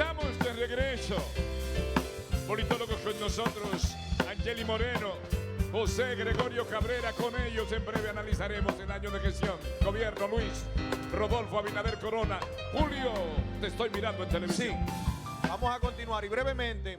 Estamos de regreso. Politólogos con nosotros, Angeli Moreno, José Gregorio Cabrera. Con ellos en breve analizaremos el año de gestión. Gobierno Luis Rodolfo Abinader Corona. Julio, te estoy mirando en televisión. Sí, vamos a continuar y brevemente.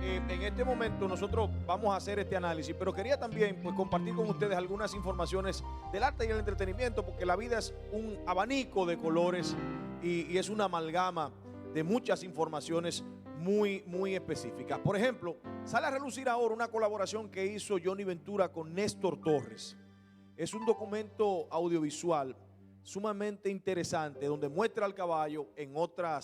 En este momento nosotros vamos a hacer este análisis, pero quería también pues, compartir con ustedes algunas informaciones del arte y el entretenimiento, porque la vida es un abanico de colores y es una amalgama de muchas informaciones muy específicas. Por ejemplo, sale a relucir ahora una colaboración que hizo Johnny Ventura con Néstor Torres. Es un documento audiovisual sumamente interesante donde muestra al caballo en otra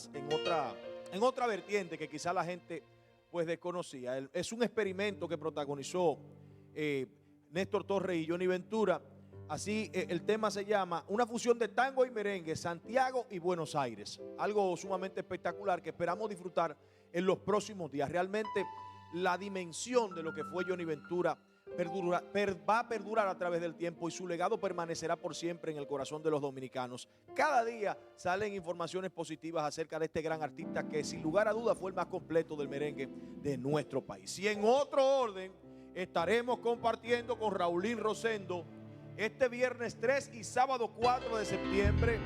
vertiente que quizá la gente pues desconocía. Es un experimento que protagonizó Néstor Torres y Johnny Ventura. Así el tema se llama Una fusión de tango y merengue, Santiago y Buenos Aires. Algo sumamente espectacular que esperamos disfrutar en los próximos días. Realmente la dimensión de lo que fue Johnny Ventura va a perdurar a través del tiempo y su legado permanecerá por siempre en el corazón de los dominicanos. Cada día salen informaciones positivas acerca de este gran artista que sin lugar a dudas fue el más completo del merengue de nuestro país. Y en otro orden estaremos compartiendo con Raulín Rosendo este viernes 3 y sábado 4 de septiembre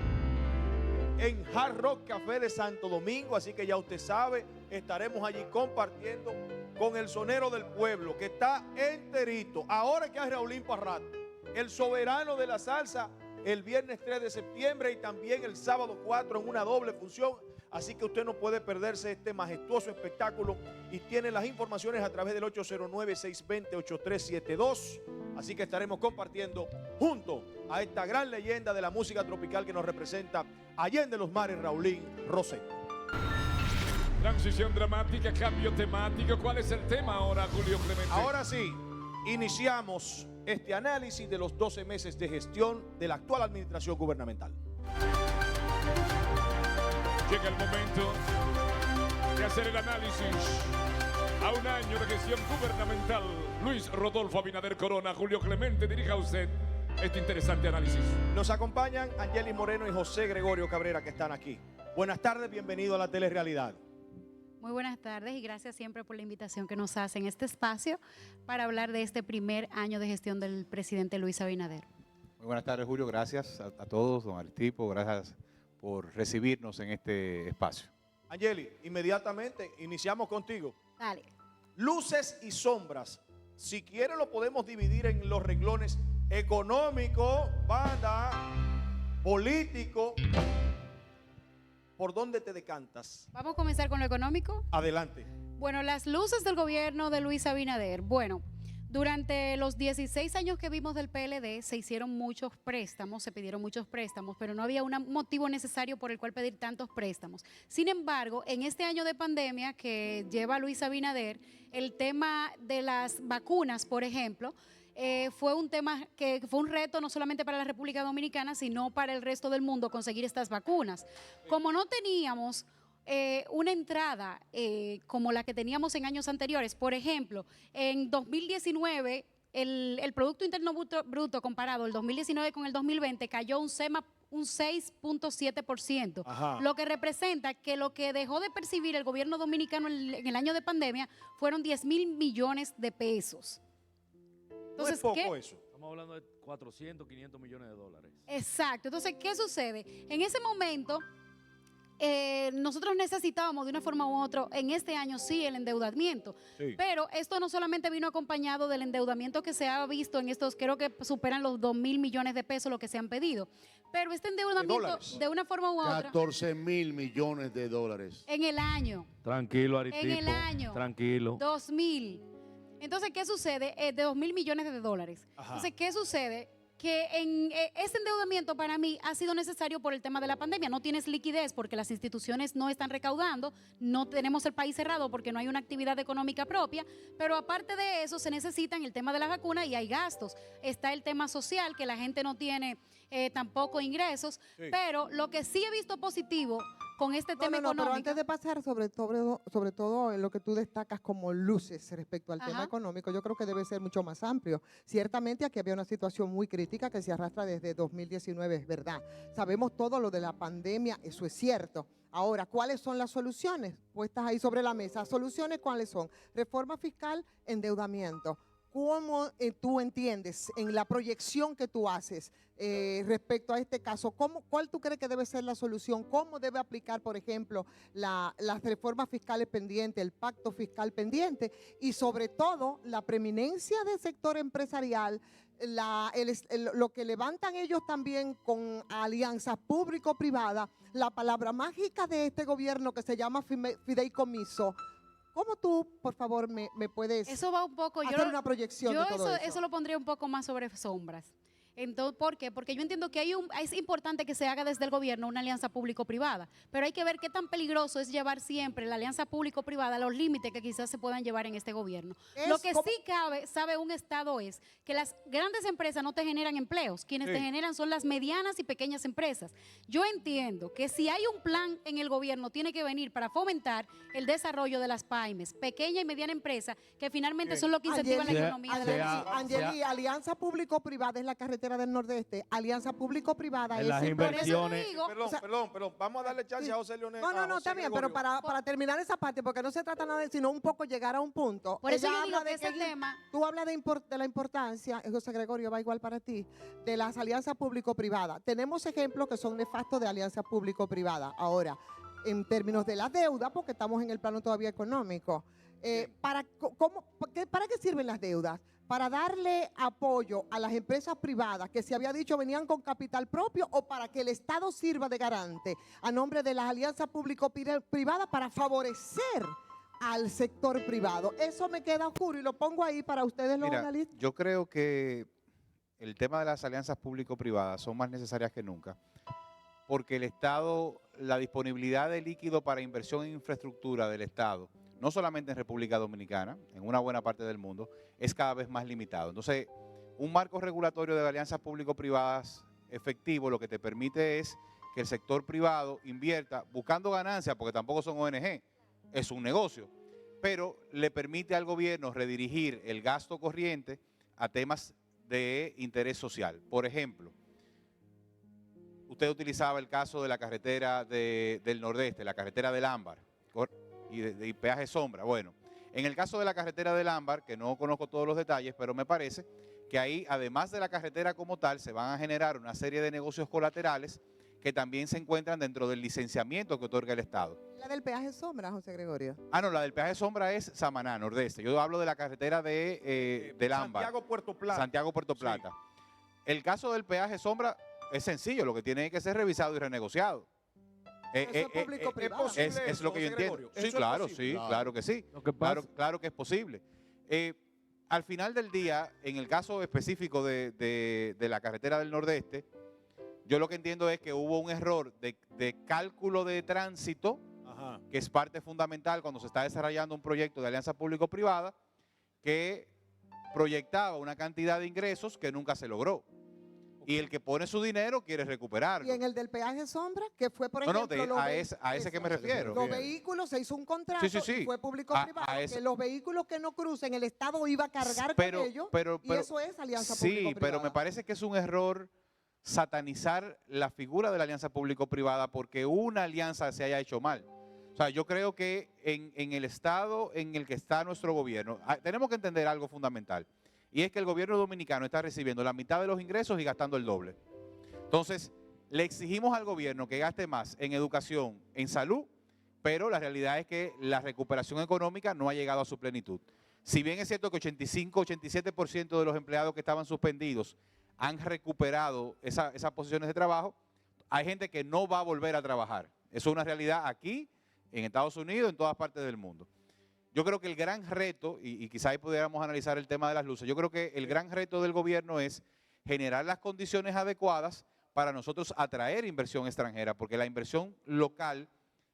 en Hard Rock Café de Santo Domingo. Así que ya usted sabe, estaremos allí compartiendo con el sonero del pueblo, que está enterito. Ahora que hay Raulín Parrat, el soberano de la salsa, el viernes 3 de septiembre y también el sábado 4 en una doble función. Así que usted no puede perderse este majestuoso espectáculo y tiene las informaciones a través del 809-620-8372. Así que estaremos compartiendo junto a esta gran leyenda de la música tropical que nos representa Allende los Mares, Raulín Rosendo. Transición dramática, cambio temático. ¿Cuál es el tema ahora, Julio Clemente? Ahora sí, iniciamos este análisis de los 12 meses de gestión de la actual administración gubernamental. Llega el momento de hacer el análisis a un año de gestión gubernamental. Luis Rodolfo Abinader Corona, Julio Clemente, dirija usted este interesante análisis. Nos acompañan Angeli Moreno y José Gregorio Cabrera, que están aquí. Buenas tardes, bienvenido a la Telerrealidad. Muy buenas tardes y gracias siempre por la invitación que nos hace en este espacio para hablar de este primer año de gestión del presidente Luis Abinader. Muy buenas tardes, Julio. Gracias a todos, don Aristipo. Gracias por recibirnos en este espacio. Angeli, inmediatamente iniciamos contigo. Dale. Luces y sombras. Si quiere lo podemos dividir en los renglones económico, banda, político. ¿Por dónde te decantas? Vamos a comenzar con lo económico. Adelante. Bueno, las luces del gobierno de Luis Abinader. Bueno, durante los 16 años que vimos del PLD se hicieron muchos préstamos, se pidieron muchos préstamos, pero no había un motivo necesario por el cual pedir tantos préstamos. Sin embargo, en este año de pandemia que lleva Luis Abinader, el tema de las vacunas, por ejemplo, fue un tema que fue un reto no solamente para la República Dominicana, sino para el resto del mundo conseguir estas vacunas. Como no teníamos una entrada como la que teníamos en años anteriores, por ejemplo, en 2019 el Producto Interno Bruto comparado el 2019 con el 2020 cayó un 6.7%, lo que representa que lo que dejó de percibir el gobierno dominicano en el año de pandemia fueron 10.000 millones de pesos. Entonces, no es poco eso. Estamos hablando de 400, 500 millones de dólares. Exacto. Entonces, ¿qué sucede? En ese momento, nosotros necesitábamos de una forma u otra, en este año sí, el endeudamiento. Sí. Pero esto no solamente vino acompañado del endeudamiento que se ha visto en estos, creo que superan los 2.000 millones de pesos lo que se han pedido. Pero este endeudamiento, de una forma u otra... 14.000 millones de dólares. En el año. Tranquilo, Aristipo. En el año. Tranquilo. 2.000. Entonces, ¿qué sucede? De 2.000 millones de dólares. Entonces, ¿qué sucede? Que en ese endeudamiento para mí ha sido necesario por el tema de la pandemia. No tienes liquidez porque las instituciones no están recaudando, no tenemos el país cerrado porque no hay una actividad económica propia, pero aparte de eso se necesitan el tema de la vacuna y hay gastos. Está el tema social, que la gente no tiene tampoco ingresos, pero lo que sí he visto positivo con este tema económico. Pero antes de pasar sobre todo en lo que tú destacas como luces respecto al tema económico, yo creo que debe ser mucho más amplio. Ciertamente aquí había una situación muy crítica que se arrastra desde 2019, es verdad. Sabemos todo lo de la pandemia, eso es cierto. Ahora, ¿cuáles son las soluciones puestas ahí sobre la mesa? ¿Soluciones cuáles son? Reforma fiscal, endeudamiento. ¿Cómo tú entiendes en la proyección que tú haces respecto a este caso? ¿Cuál tú crees que debe ser la solución? ¿Cómo debe aplicar, por ejemplo, las reformas fiscales pendientes, el pacto fiscal pendiente y sobre todo la preeminencia del sector empresarial, lo que levantan ellos también con alianzas público-privadas, la palabra mágica de este gobierno que se llama fideicomiso? ¿Cómo tú, por favor, me puedes Eso va un poco, hacer una proyección de todo eso? Eso lo pondría un poco más sobre sombras. Entonces, ¿por qué? Porque yo entiendo que es importante que se haga desde el gobierno una alianza público-privada, pero hay que ver qué tan peligroso es llevar siempre la alianza público-privada a los límites que quizás se puedan llevar en este gobierno. Lo que sí sabe un Estado es que las grandes empresas no te generan empleos, quienes te generan son las medianas y pequeñas empresas. Yo entiendo que si hay un plan en el gobierno, tiene que venir para fomentar el desarrollo de las pymes, pequeña y mediana empresa, que finalmente son los que incentivan la economía de la nación. Angeli, alianza público-privada es la carretera del Nordeste, alianza público-privada En es las inversiones. Perdón, vamos a darle chance a José Leonel. No, está bien, pero para terminar esa parte, porque no se trata nada de sino un poco llegar a un punto. Por eso Ella yo digo habla que ese tema... Tú hablas de la importancia, José Gregorio, va igual para ti, de las alianzas público-privadas. Tenemos ejemplos que son nefastos de alianzas público-privadas. Ahora, en términos de la deuda, porque estamos en el plano todavía económico, ¿para qué sirven las deudas? ¿Para darle apoyo a las empresas privadas que se había dicho venían con capital propio o para que el Estado sirva de garante a nombre de las alianzas público-privadas para favorecer al sector privado? Eso me queda oscuro y lo pongo ahí para ustedes los analistas. Yo creo que el tema de las alianzas público-privadas son más necesarias que nunca, porque el Estado, la disponibilidad de líquido para inversión en infraestructura del Estado, no solamente en República Dominicana, en una buena parte del mundo, es cada vez más limitado. Entonces, un marco regulatorio de alianzas público-privadas efectivo lo que te permite es que el sector privado invierta buscando ganancias, porque tampoco son ONG, es un negocio, pero le permite al gobierno redirigir el gasto corriente a temas de interés social. Por ejemplo, usted utilizaba el caso de la carretera del Nordeste, la carretera del Ámbar, y peaje sombra. Bueno, en el caso de la carretera del Ámbar, que no conozco todos los detalles, pero me parece que ahí, además de la carretera como tal, se van a generar una serie de negocios colaterales que también se encuentran dentro del licenciamiento que otorga el Estado. ¿La del peaje sombra, José Gregorio? Ah, no, la del peaje sombra es Samaná, Nordeste. Yo hablo de la carretera del Ámbar. Santiago-Puerto Plata. Santiago-Puerto Plata. Sí. El caso del peaje sombra es sencillo, lo que tiene que ser revisado y renegociado. Es lo que yo entiendo. Sí, claro, sí, claro que sí. Claro que es posible. Al final del día, en el caso específico de la carretera del Nordeste, yo lo que entiendo es que hubo un error de cálculo de tránsito, que es parte fundamental cuando se está desarrollando un proyecto de alianza público-privada, que proyectaba una cantidad de ingresos que nunca se logró. Y el que pone su dinero quiere recuperarlo. Y en el del peaje sombra, que fue, por ejemplo... a ese que me refiero. Los vehículos, se hizo un contrato y fue público-privado, que los vehículos que no crucen, el Estado iba a cargar con ellos, y eso es alianza público-privada. Sí, pero me parece que es un error satanizar la figura de la alianza público-privada porque una alianza se haya hecho mal. O sea, yo creo que en el Estado en el que está nuestro gobierno, tenemos que entender algo fundamental. Y es que el gobierno dominicano está recibiendo la mitad de los ingresos y gastando el doble. Entonces, le exigimos al gobierno que gaste más en educación, en salud, pero la realidad es que la recuperación económica no ha llegado a su plenitud. Si bien es cierto que 85-87% de los empleados que estaban suspendidos han recuperado esas posiciones de trabajo, hay gente que no va a volver a trabajar. Eso es una realidad aquí, en Estados Unidos, en todas partes del mundo. Yo creo que el gran reto, y quizá ahí pudiéramos analizar el tema de las luces, yo creo que el gran reto del gobierno es generar las condiciones adecuadas para nosotros atraer inversión extranjera, porque la inversión local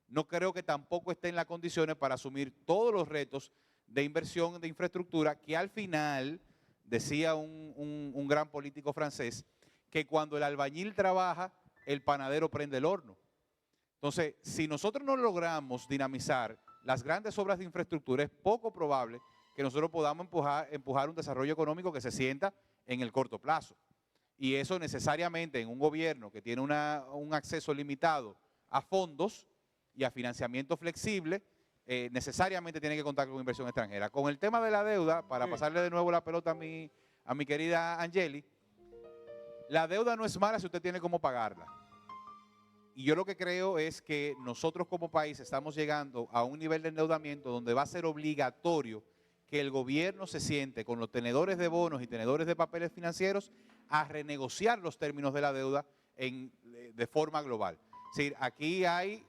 no creo que tampoco esté en las condiciones para asumir todos los retos de inversión de infraestructura que al final, decía un gran político francés, que cuando el albañil trabaja, el panadero prende el horno. Entonces, si nosotros no logramos dinamizar las grandes obras de infraestructura, es poco probable que nosotros podamos empujar un desarrollo económico que se sienta en el corto plazo. Y eso necesariamente en un gobierno que tiene un acceso limitado a fondos y a financiamiento flexible, necesariamente tiene que contar con inversión extranjera. Con el tema de la deuda, para pasarle de nuevo la pelota a mi querida Angeli, la deuda no es mala si usted tiene cómo pagarla. Y yo lo que creo es que nosotros como país estamos llegando a un nivel de endeudamiento donde va a ser obligatorio que el gobierno se siente con los tenedores de bonos y tenedores de papeles financieros a renegociar los términos de la deuda de forma global. Es decir, aquí hay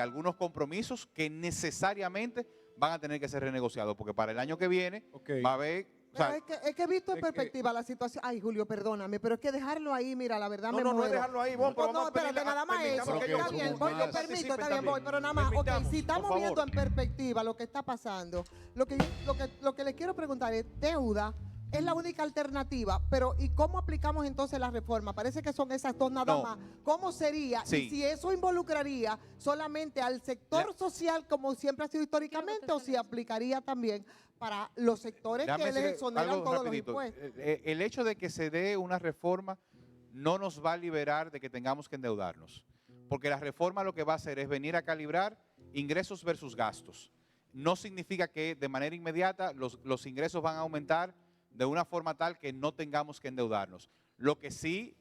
algunos compromisos que necesariamente van a tener que ser renegociados, porque para el año que viene va a haber... O sea, es que he visto en perspectiva la situación. Ay, Julio, perdóname, pero es que dejarlo ahí, mira, la verdad me No, no muero. es dejarlo ahí, Bon, pero No, vamos a espérate, pedirle- nada más eso. permitamos que Está ellos bien, participen voy, permito, está bien, también. voy, pero nada más, ok, Permitamos, si estamos por viendo favor. en perspectiva lo que está pasando, lo que les quiero preguntar es, deuda es la única alternativa, pero ¿y cómo aplicamos entonces la reforma? Parece que son esas dos nada No. más. ¿Cómo sería? Sí. Y si eso involucraría solamente al sector social como siempre ha sido históricamente, o si aplicaría también para los sectores déjame que les decir exoneran algo todos rapidito. los impuestos. El hecho de que se dé una reforma no nos va a liberar de que tengamos que endeudarnos, porque la reforma lo que va a hacer es venir a calibrar ingresos versus gastos. No significa que de manera inmediata los ingresos van a aumentar de una forma tal que no tengamos que endeudarnos. Lo que sí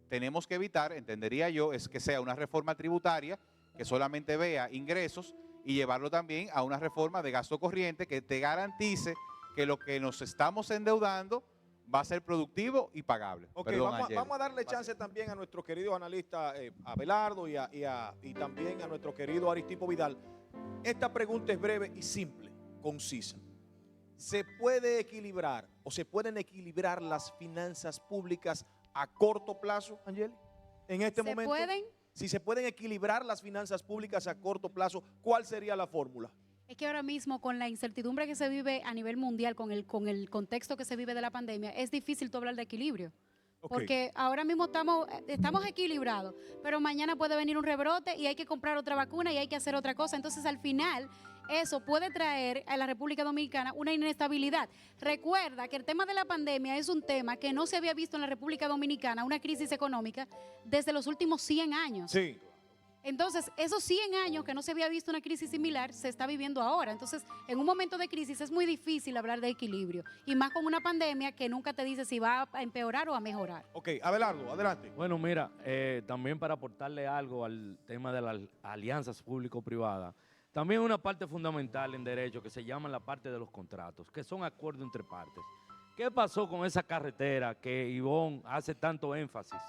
tenemos que evitar, entendería yo, es que sea una reforma tributaria que solamente vea ingresos y llevarlo también a una reforma de gasto corriente que te garantice que lo que nos estamos endeudando va a ser productivo y pagable. Ok, Perdón, vamos Angeli. a darle chance también a nuestro querido analista Abelardo y también a nuestro querido Aristipo Vidal. Esta pregunta es breve y simple, concisa. ¿Se puede equilibrar o se pueden equilibrar las finanzas públicas a corto plazo, Angeli? En este ¿Se momento. pueden? Si se pueden equilibrar las finanzas públicas a corto plazo, ¿cuál sería la fórmula? Es que ahora mismo con la incertidumbre que se vive a nivel mundial, con el contexto que se vive de la pandemia, es difícil tú hablar de equilibrio. Ok. Porque ahora mismo estamos equilibrados, pero mañana puede venir un rebrote y hay que comprar otra vacuna y hay que hacer otra cosa. Entonces, al final, eso puede traer a la República Dominicana una inestabilidad. Recuerda que el tema de la pandemia es un tema que no se había visto en la República Dominicana, una crisis económica, desde los últimos 100 años. Sí. Entonces, esos 100 años que no se había visto una crisis similar, se está viviendo ahora. Entonces, en un momento de crisis es muy difícil hablar de equilibrio. Y más con una pandemia que nunca te dice si va a empeorar o a mejorar. Ok, Abelardo, adelante. Bueno, mira, también para aportarle algo al tema de las alianzas público-privadas, también una parte fundamental en derecho que se llama la parte de los contratos, que son acuerdos entre partes. ¿Qué pasó con esa carretera que Ivonne hace tanto énfasis?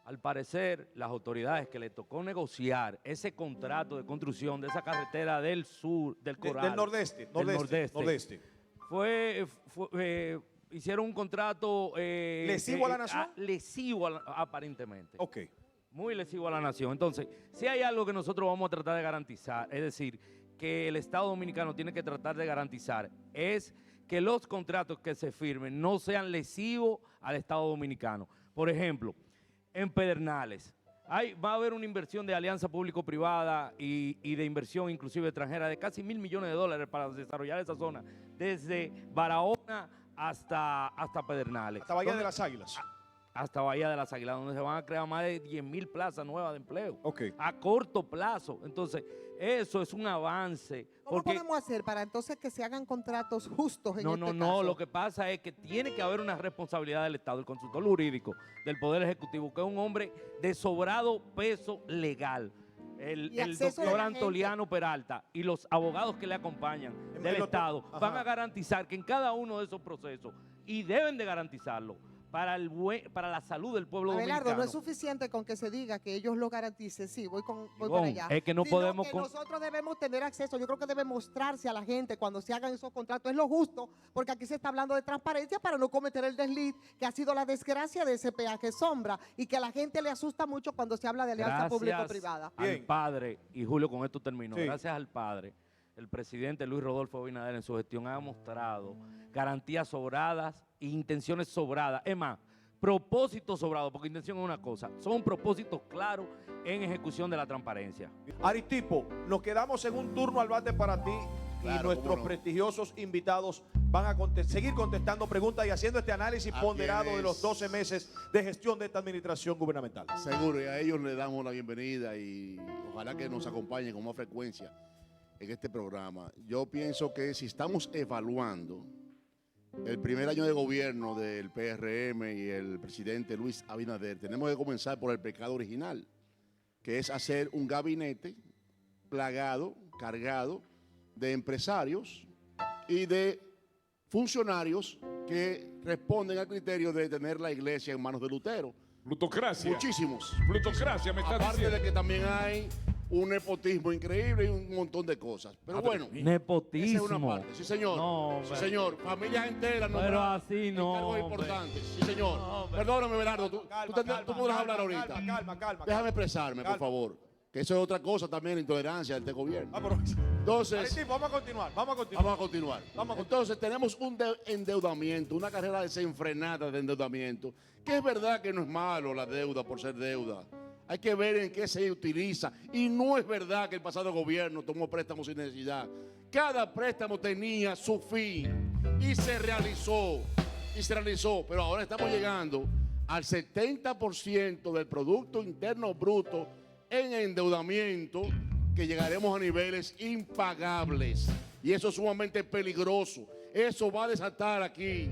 Al parecer, las autoridades que le tocó negociar ese contrato de construcción de esa carretera del sur, del Coral, Del nordeste. hicieron un contrato ¿Lesivo a la nación? lesivo aparentemente. Ok. Muy lesivo a la nación. Entonces, si hay algo que nosotros vamos a tratar de garantizar, es decir, que el Estado Dominicano tiene que tratar de garantizar, es que los contratos que se firmen no sean lesivos al Estado Dominicano. Por ejemplo, en Pedernales, va a haber una inversión de alianza público-privada y de inversión inclusive extranjera de casi $1.000 millones para desarrollar esa zona, desde Barahona hasta Pedernales. Hasta Bahía de las Águilas. Hasta Bahía de las Águilas, donde se van a crear más de 10.000 plazas nuevas de empleo. Ok. A corto plazo. Entonces, eso es un avance. ¿Cómo porque podemos hacer para entonces que se hagan contratos justos en no, este no, caso? no. Lo que pasa es que tiene que haber una responsabilidad del Estado, el consultor jurídico, del Poder Ejecutivo, que es un hombre de sobrado peso legal. El acceso de doctor la gente. Antoliano Peralta y los abogados que le acompañan El del doctor- Estado Ajá. van a garantizar que en cada uno de esos procesos, y deben de garantizarlo, para la salud del pueblo Abelardo, dominicano. no es suficiente con que se diga que ellos lo garanticen. Sí, voy por Ivonne, allá. es que no Sino podemos que nosotros debemos tener acceso. Yo creo que debe mostrarse a la gente cuando se hagan esos contratos. Es lo justo, porque aquí se está hablando de transparencia para no cometer el desliz que ha sido la desgracia de ese peaje sombra y que a la gente le asusta mucho cuando se habla de alianza Gracias público-privada. al Bien. padre, y Julio, con esto termino, Sí. gracias al padre, el presidente Luis Rodolfo Abinader en su gestión ha mostrado garantías sobradas e intenciones sobradas. Es más, propósitos sobrados, porque intención es una cosa, son propósitos claros en ejecución de la transparencia. Aristipo, nos quedamos en un turno al bate para ti y Claro, nuestros cómo no. prestigiosos invitados van a seguir contestando preguntas y haciendo este análisis A ponderado de quienes- los 12 meses de gestión de esta administración gubernamental. Seguro, y a ellos le damos la bienvenida y ojalá que nos acompañen con más frecuencia en este programa. Yo pienso que si estamos evaluando el primer año de gobierno del PRM y el presidente Luis Abinader, tenemos que comenzar por el pecado original, que es hacer un gabinete plagado, cargado de empresarios y de funcionarios que responden al criterio de tener la iglesia en manos de Lutero. Plutocracia. Muchísimos. Plutocracia, me estás Aparte diciendo. de que también hay un nepotismo increíble y un montón de cosas. Pero bueno, esa es Nepotismo. una parte. Sí, señor. No, Sí, hombre. señor. Familias enteras Pero nombradas así en no, cargos hombre. importantes. Sí, señor. No, hombre. Perdóname, Belardo. Tú podrás hablar calma, ahorita. Calma. Déjame expresarme, Calma. por favor. Que eso es otra cosa también, la intolerancia de este gobierno. Vámonos. Entonces, Valentín, vamos a continuar. vamos a continuar. Vamos a Entonces, tenemos un endeudamiento, una carrera desenfrenada de endeudamiento, que es verdad que no es malo la deuda por ser deuda. Hay que ver en qué se utiliza. Y no es verdad que el pasado gobierno tomó préstamos sin necesidad. Cada préstamo tenía su fin y se realizó. Pero ahora estamos llegando al 70% del Producto Interno Bruto en endeudamiento, que llegaremos a niveles impagables. Y eso es sumamente peligroso. Eso va a desatar aquí,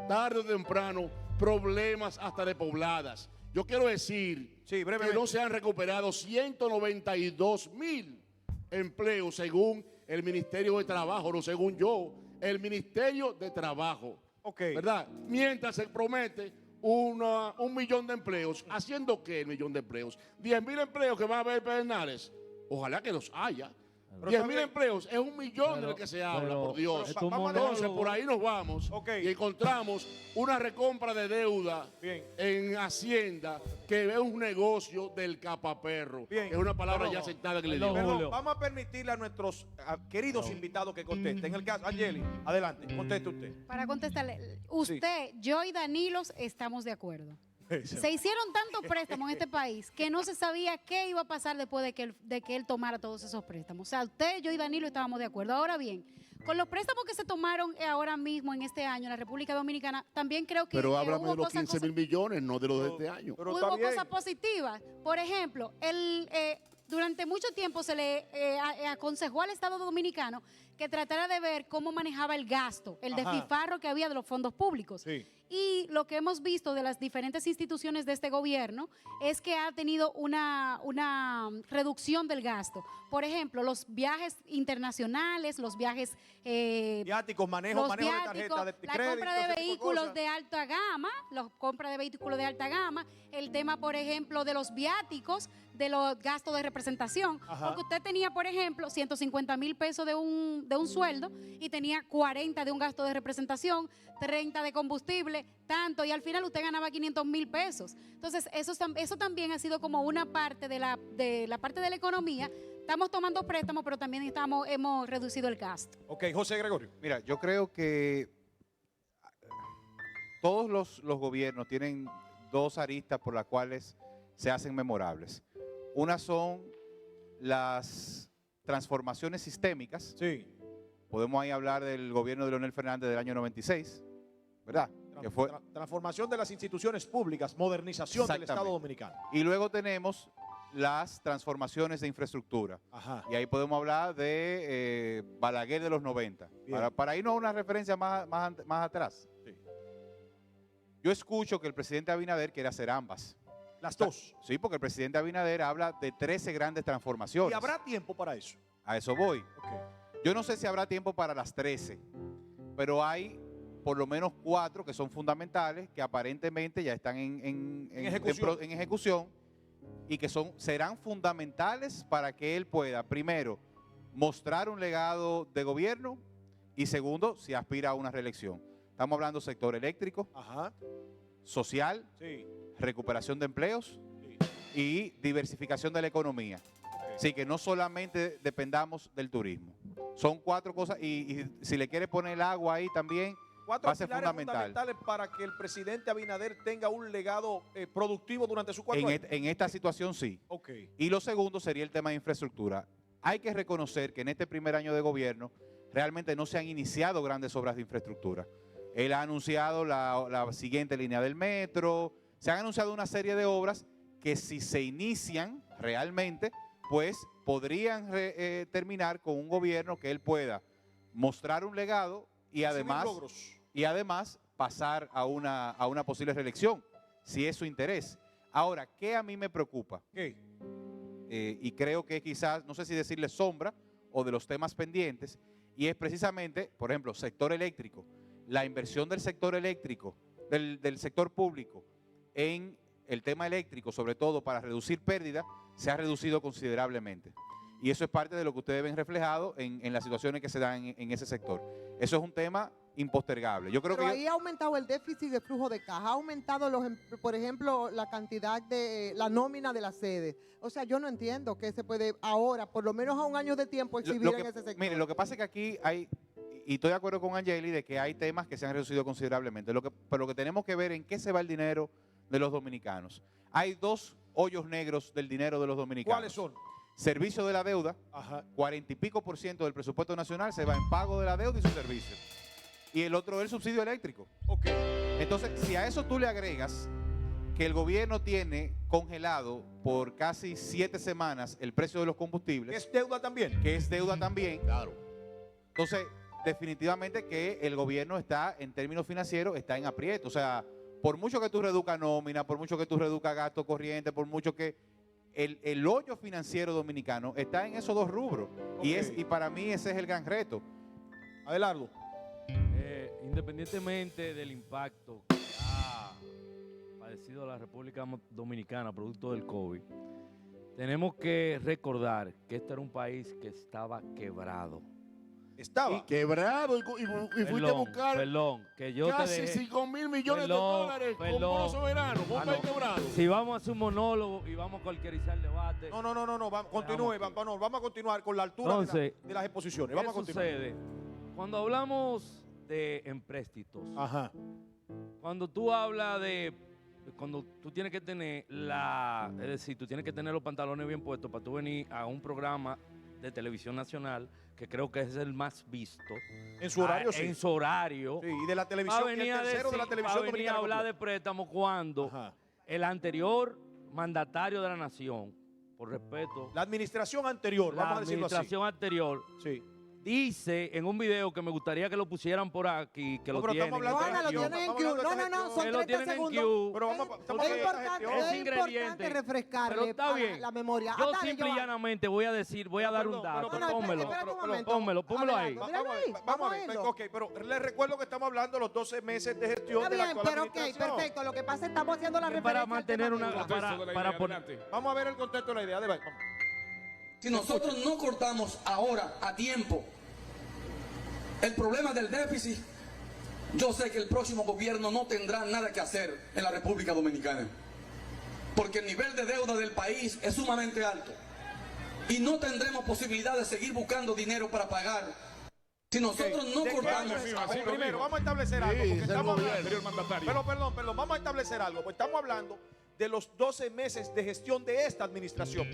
tarde o temprano, problemas hasta de pobladas. Yo quiero decir Sí, que brevemente. no se han recuperado 192,000 empleos según el Ministerio de Trabajo, no según yo, el Ministerio de Trabajo. Ok. ¿Verdad? Mientras se promete un millón de empleos. ¿Haciendo qué el millón de empleos? 10,000 empleos que va a haber Pedernales. Ojalá que los haya. Pero 10,000 está bien. empleos es un millón de lo que se habla, pero- por Dios. pero vamos a Entonces, monólogo. por ahí nos vamos Ok. y encontramos una recompra de deuda Bien. en Hacienda, que es un negocio del capaperro. Bien. Es una palabra No, ya no. aceptada en el Perdón, idioma. Perdón, Julio. vamos a permitirle a nuestros queridos invitados que contesten. En el caso, Angeli, adelante, conteste usted. Para contestarle, usted, yo y Danilos estamos de acuerdo. Se hicieron tantos préstamos en este país que no se sabía qué iba a pasar después de que él tomara todos esos préstamos. O sea, usted, yo y Danilo estábamos de acuerdo. Ahora bien, con los préstamos que se tomaron ahora mismo en este año en la República Dominicana, también creo que Pero háblame hubo de los cosas- 15,000 millones, no de los de este año. Pero está hubo bien. cosas positivas. Por ejemplo, durante mucho tiempo se le aconsejó al Estado Dominicano que tratara de ver cómo manejaba el gasto, el Ajá. despilfarro que había de los fondos públicos. Sí. Y lo que hemos visto de las diferentes instituciones de este gobierno es que ha tenido una reducción del gasto. Por ejemplo, los viajes internacionales, los viajes Viáticos, manejo los de viáticos, tarjeta de la crédito, compra de ese tipo vehículos cosas. de alta gama, la compra de vehículos de alta gama, el tema, por ejemplo, de los viáticos, de los gastos de representación. Ajá. Porque usted tenía, por ejemplo, 150,000 pesos de un sueldo y tenía 40 de un gasto de representación, 30 de combustible, tanto, y al final usted ganaba 500,000 pesos. Entonces, eso también ha sido como una parte de la parte de la economía. Estamos tomando préstamos, pero también hemos reducido el gasto. Ok, José Gregorio. Mira, yo creo que todos los gobiernos tienen dos aristas por las cuales se hacen memorables. Una son las transformaciones sistémicas. Sí. Podemos ahí hablar del gobierno de Leonel Fernández del año 96, ¿verdad? Que fue, Transformación de las instituciones públicas, modernización del Estado Exactamente. Dominicano. y luego tenemos las transformaciones de infraestructura. Ajá. Y ahí podemos hablar de Balaguer de los 90. Bien. Para irnos a una referencia más atrás. Sí. Yo escucho que el presidente Abinader quiere hacer ambas. Las dos. Sí, porque el presidente Abinader habla de 13 grandes transformaciones. ¿Y habrá tiempo para eso? A eso voy. Ok. Yo no sé si habrá tiempo para las 13, pero hay por lo menos 4 que son fundamentales, que aparentemente ya están en ejecución y que serán fundamentales para que él pueda, primero, mostrar un legado de gobierno y segundo, si aspira a una reelección. Estamos hablando sector eléctrico, Ajá. social, Sí. recuperación de empleos Sí. y diversificación de la economía. Ok. Así que no solamente dependamos del turismo. Son 4 cosas y si le quiere poner el agua ahí también, 4 va a ser pilares fundamental. fundamentales para que el presidente Abinader tenga un legado productivo durante sus 4 años. en esta situación sí. Ok. Y lo segundo sería el tema de infraestructura. Hay que reconocer que en este primer año de gobierno realmente no se han iniciado grandes obras de infraestructura. Él ha anunciado la siguiente línea del metro, se han anunciado una serie de obras que si se inician realmente, pues podrían terminar con un gobierno que él pueda mostrar un legado y además pasar a una posible reelección, si es su interés. Ahora, ¿qué a mí me preocupa? ¿Qué? Y creo que quizás, no sé si decirle sombra o de los temas pendientes, y es precisamente, por ejemplo, sector eléctrico. La inversión del sector eléctrico, del sector público en el tema eléctrico, sobre todo para reducir pérdidas, se ha reducido considerablemente. Y eso es parte de lo que ustedes ven reflejado en las situaciones que se dan en ese sector. Eso es un tema impostergable. Yo creo Pero que ahí ha aumentado el déficit de flujo de caja, ha aumentado, por ejemplo, la cantidad de la nómina de la sede. O sea, yo no entiendo que se puede ahora, por lo menos a un año de tiempo, exhibir en ese sector. Mire, lo que pasa es que aquí hay, y estoy de acuerdo con Angeli, de que hay temas que se han reducido considerablemente. Pero lo que tenemos que ver en qué se va el dinero de los dominicanos. Hay dos hoyos negros del dinero de los dominicanos. ¿Cuáles son? Servicio de la deuda, 40 y pico % del presupuesto nacional se va en pago de la deuda y sus servicios. Y el otro es el subsidio eléctrico. Entonces, si a eso tú le agregas que el gobierno tiene congelado por casi 7 semanas el precio de los combustibles. ¿Es deuda también? Que es deuda también. Claro. Entonces, definitivamente que el gobierno está, en términos financieros, está en aprieto. O sea, por mucho que tú reduzcas nómina, por mucho que tú reduzcas gasto corriente, por mucho que el hoyo financiero dominicano está en esos dos rubros. Y para mí ese es el gran reto. Abelardo. Independientemente del impacto que ha padecido la República Dominicana producto del COVID, tenemos que recordar que este era un país que estaba quebrado. Estaba quebrado y fuiste a buscar que yo casi te dejé, 5.000 millones de dólares con bono soberano, un país quebrado. Si vamos a hacer un monólogo y vamos a cualquierizar el debate. No, continúe, vamos a continuar con la altura de las exposiciones. Vamos a continuar. ¿Qué sucede? Cuando hablamos de empréstitos, cuando tú hablas cuando tú tienes que tener es decir, tú tienes que tener los pantalones bien puestos para tú venir a un programa de televisión nacional, que creo que es el más visto. En su horario, sí. En su horario. Sí, y de la televisión, y el tercero de la televisión dominicana. A hablar de préstamos cuando el anterior mandatario de la nación, por respeto. La administración anterior, vamos a decirlo así. La administración anterior. Sí. Dice en un video que me gustaría que lo pusieran por aquí, que lo tienen. Lo tienen en Q. No, son 30 segundos. Pero es importante refrescarle pero está bien. la memoria. Yo simple y llanamente voy a dar un dato. Pónmelo ahí. Vamos a ver. Ok, pero les recuerdo que estamos hablando de los 12 meses de gestión de la actual administración. Pero perfecto. Lo que pasa es que estamos haciendo la referencia. Para mantener para poner. Vamos a ver el contexto de la idea. Vamos. Si nosotros no cortamos ahora a tiempo el problema del déficit, yo sé que el próximo gobierno no tendrá nada que hacer en la República Dominicana. Porque el nivel de deuda del país es sumamente alto. Y no tendremos posibilidad de seguir buscando dinero para pagar. Si nosotros no cortamos... Primero, vamos a establecer algo. Porque estamos hablando, perdón, vamos a establecer algo. Pues estamos hablando de los 12 meses de gestión de esta administración.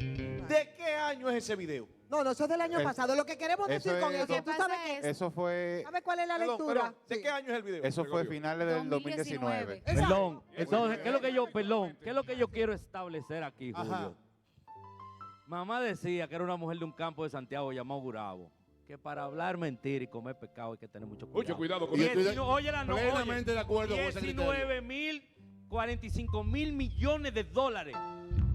¿De qué año es ese video? No, eso es del año pasado. Lo que queremos decir con eso, tú sabes que eso fue... ¿Sabes cuál es la lectura? ¿De qué año es el video? Eso fue finales del 2019. Perdón, entonces, ¿qué es lo que yo quiero establecer aquí, Julio? Mamá decía que era una mujer de un campo de Santiago llamado Gurabo, que para hablar mentira y comer pecado hay que tener mucho cuidado. Mucho cuidado con eso. Oye, plenamente de acuerdo con ese criterio. 45 mil millones de dólares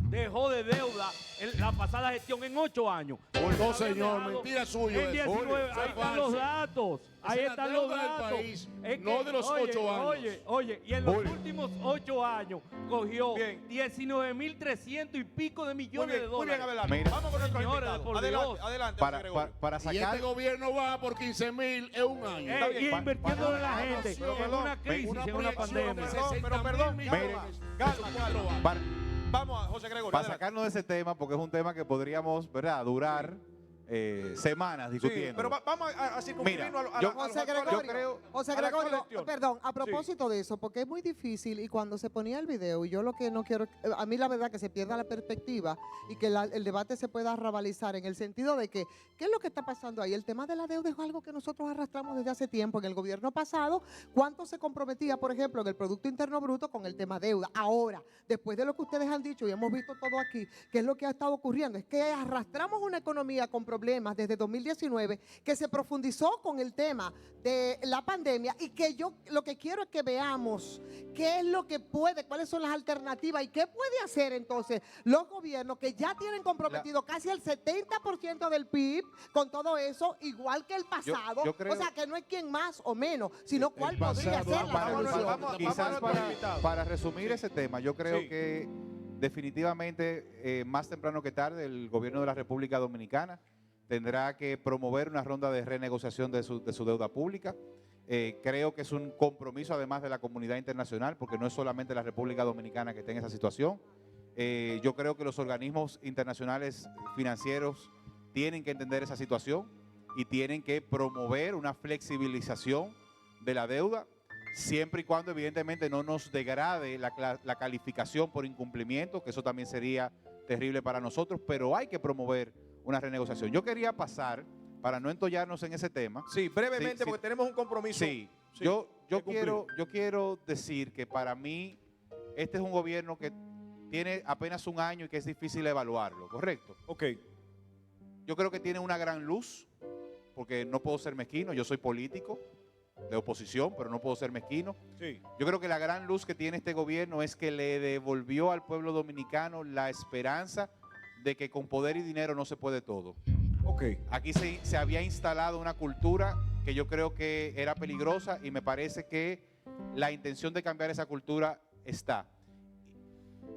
dejó de deuda en la pasada gestión en 8 años. No, señor, mentira suya. En 19, ahí están los datos. Ahí están los datos. País, no de los 8 años. Oye, y en los últimos 8 años cogió 19.300 y pico de millones de dólares. Muy bien, Abelardo. Vamos con nuestro invitado. Adelante, para sacar... Y este gobierno va por 15.000 en un año. Y invirtiendo en la gente, en una crisis, en una pandemia. Perdón. Calma. Vamos a José Gregorio. Para sacarnos de ese tema, porque es un tema que podríamos, ¿verdad?, durar semanas discutiendo. Sí, pero vamos a circunscribirnos Mira, a yo- los José actuales- Gregorio, José a la actual Gregorio, gestión. perdón, a propósito de eso, porque es muy difícil y cuando se ponía el video, y yo lo que no quiero, a mí la verdad que se pierda la perspectiva y que el debate se pueda rabalizar en el sentido de que, ¿qué es lo que está pasando ahí? El tema de la deuda es algo que nosotros arrastramos desde hace tiempo. En el gobierno pasado, ¿cuánto se comprometía, por ejemplo, en el Producto Interno Bruto con el tema deuda? Ahora, después de lo que ustedes han dicho y hemos visto todo aquí, ¿qué es lo que ha estado ocurriendo? Es que arrastramos una economía con problemas desde 2019 que se profundizó con el tema de la pandemia y que yo lo que quiero es que veamos qué es lo que puede, cuáles son las alternativas y qué puede hacer entonces los gobiernos que ya tienen comprometido casi el 70% del PIB con todo eso, igual que el pasado. yo creo- o sea, que no es quien más o menos, sino cuál podría pasado, ser la vamos, solución. vamos, Quizás vamos a invitado. para resumir ese tema, yo creo Sí. que definitivamente más temprano que tarde el gobierno de la República Dominicana tendrá que promover una ronda de renegociación de su deuda pública. Creo que es un compromiso además de la comunidad internacional, porque no es solamente la República Dominicana que está en esa situación. Yo creo que los organismos internacionales financieros tienen que entender esa situación y tienen que promover una flexibilización de la deuda, siempre y cuando evidentemente no nos degrade la calificación por incumplimiento, que eso también sería terrible para nosotros, pero hay que promover una renegociación. Yo quería pasar, para no entollarnos en ese tema. Sí, brevemente, Sí, porque tenemos un compromiso. Sí, Sí, yo que cumplir. quiero decir que para mí este es un gobierno que tiene apenas un año y que es difícil evaluarlo, ¿correcto? Ok. Yo creo que tiene una gran luz, porque no puedo ser mezquino, yo soy político de oposición, pero no puedo ser mezquino. Sí. Yo creo que la gran luz que tiene este gobierno es que le devolvió al pueblo dominicano la esperanza de que con poder y dinero no se puede todo. Ok. Aquí se había instalado una cultura que yo creo que era peligrosa y me parece que la intención de cambiar esa cultura está.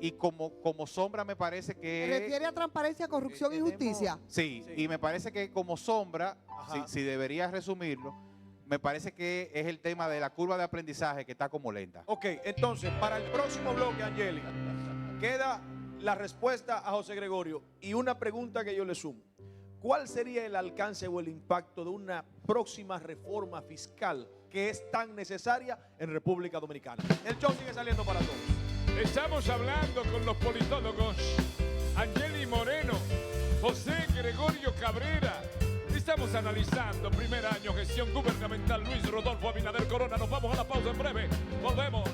Y como sombra me parece ¿Se que... refiere a transparencia, corrupción y tenemos- justicia? Sí, Sí. y me parece que como sombra, Ajá. si deberías resumirlo, me parece que es el tema de la curva de aprendizaje que está como lenta. Ok, entonces, para el próximo bloque, Angélica, queda la respuesta a José Gregorio y una pregunta que yo le sumo. ¿Cuál sería el alcance o el impacto de una próxima reforma fiscal que es tan necesaria en República Dominicana? El show sigue saliendo para todos. Estamos hablando con los politólogos Angeli Moreno, José Gregorio Cabrera. Estamos analizando primer año gestión gubernamental Luis Rodolfo Abinader Corona. Nos vamos a la pausa en breve. Volvemos.